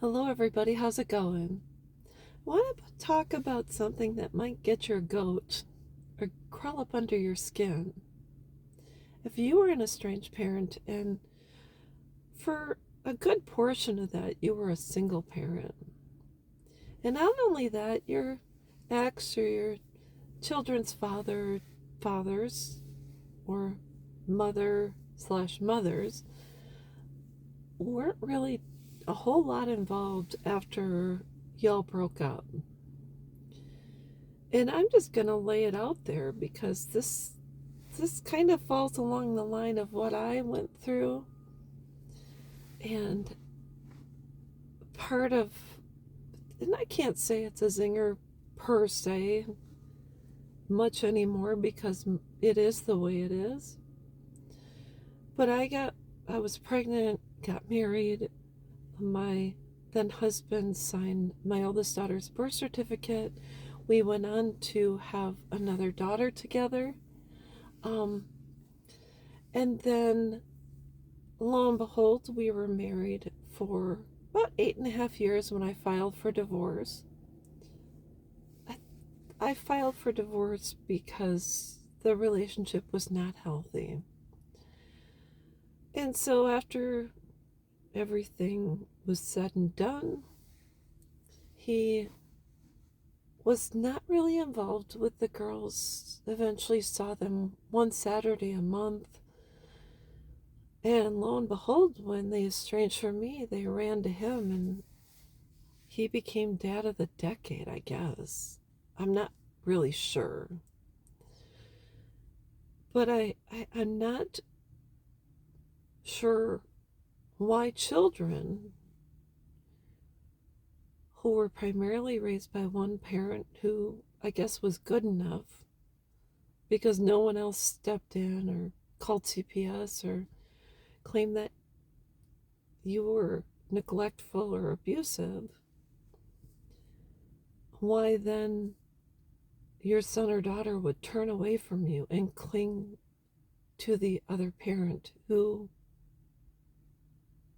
Hello, everybody. How's it going? I want to talk about something that might get your goat or crawl up under your skin. If you were an estranged parent and for a good portion of that you were a single parent, and not only that, your ex or your children's fathers, or mother/mothers weren't really a whole lot involved after y'all broke up. And I'm just going to lay it out there because this kind of falls along the line of what I went through, and part of, and I can't say it's a zinger per se much anymore because it is the way it is. But I was pregnant, got married. My then husband signed my oldest daughter's birth certificate. We went on to have another daughter together. And then, lo and behold, we were married for about 8.5 years when I filed for divorce. I filed for divorce because the relationship was not healthy. And so after everything was said and done, he was not really involved with the girls. Eventually saw them one Saturday a month. And lo and behold, when they estranged from me, they ran to him and he became dad of the decade, I guess. I'm not really sure. But I'm not sure why children who were primarily raised by one parent who I guess was good enough because no one else stepped in or called CPS or claimed that you were neglectful or abusive, why then your son or daughter would turn away from you and cling to the other parent who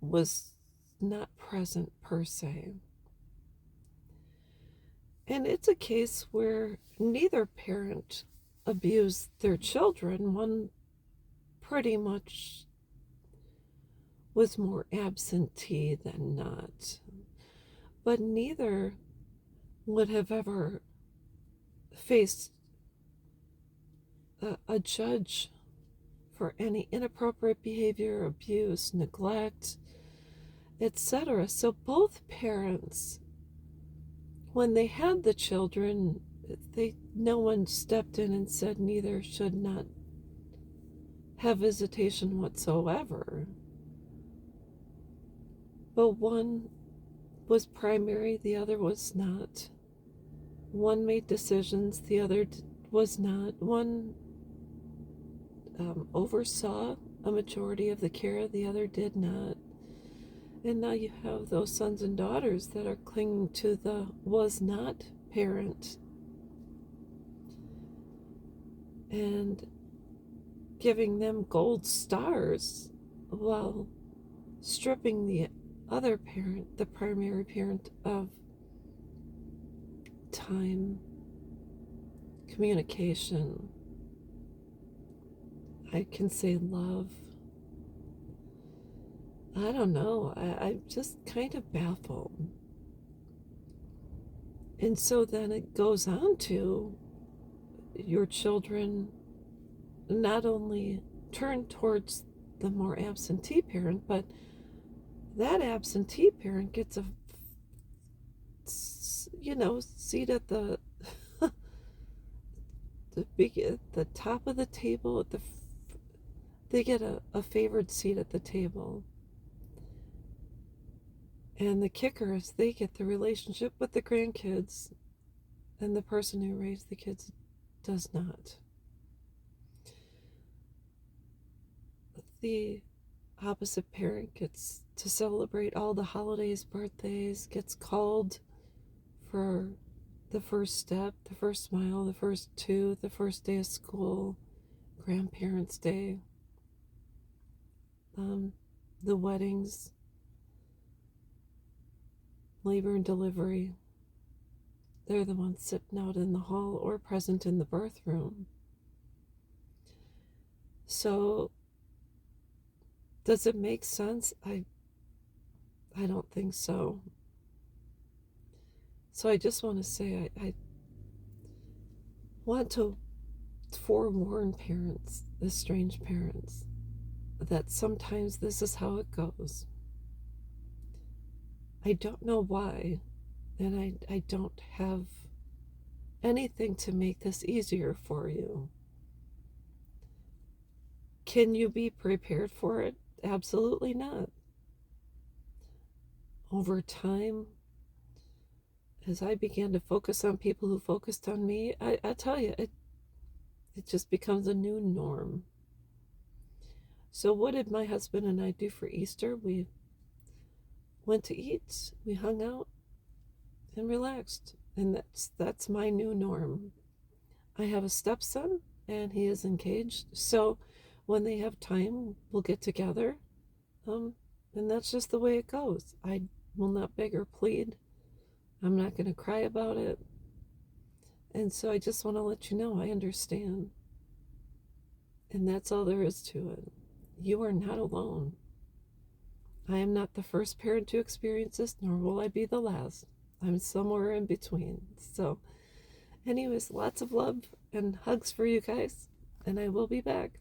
was not present per se. And it's a case where neither parent abused their children. One pretty much was more absentee than not. But neither would have ever faced a judge for any inappropriate behavior, abuse, neglect, etc. So both parents, when they had the children, no one stepped in and said neither should not have visitation whatsoever. But one was primary, the other was not. One made decisions, the other was not. One oversaw a majority of the care, the other did not. And now you have those sons and daughters that are clinging to the was not parent and giving them gold stars while stripping the other parent, the primary parent, of time, communication, I can say love. I don't know. I'm just kind of baffled. And so then it goes on to your children not only turn towards the more absentee parent, but that absentee parent gets a seat at the the top of the table. They get a favored seat at the table. And the kicker is they get the relationship with the grandkids, and the person who raised the kids does not. The opposite parent gets to celebrate all the holidays, birthdays, gets called for the first step, the first smile, the first tooth, the first day of school, grandparents' day, the weddings. labor and delivery, they're the ones sitting out in the hall or present in the birth room. So, does it make sense? I don't think so. So I just want to say I want to forewarn parents, estranged parents, that sometimes this is how it goes. I don't know why, and I don't have anything to make this easier for you. Can you be prepared for it? Absolutely not. Over time, as I began to focus on people who focused on me, I tell you, it just becomes a new norm. So, what did my husband and I do for Easter? We went to eat, we hung out, and relaxed. And that's my new norm. I have a stepson, and he is engaged. So, when they have time, we'll get together. Um, and that's just the way it goes. I will not beg or plead. I'm not going to cry about it. And so I just want to let you know I understand. And that's all there is to it. You are not alone. I am not the first parent to experience this, nor will I be the last. I'm somewhere in between. So, anyways, lots of love and hugs for you guys, and I will be back.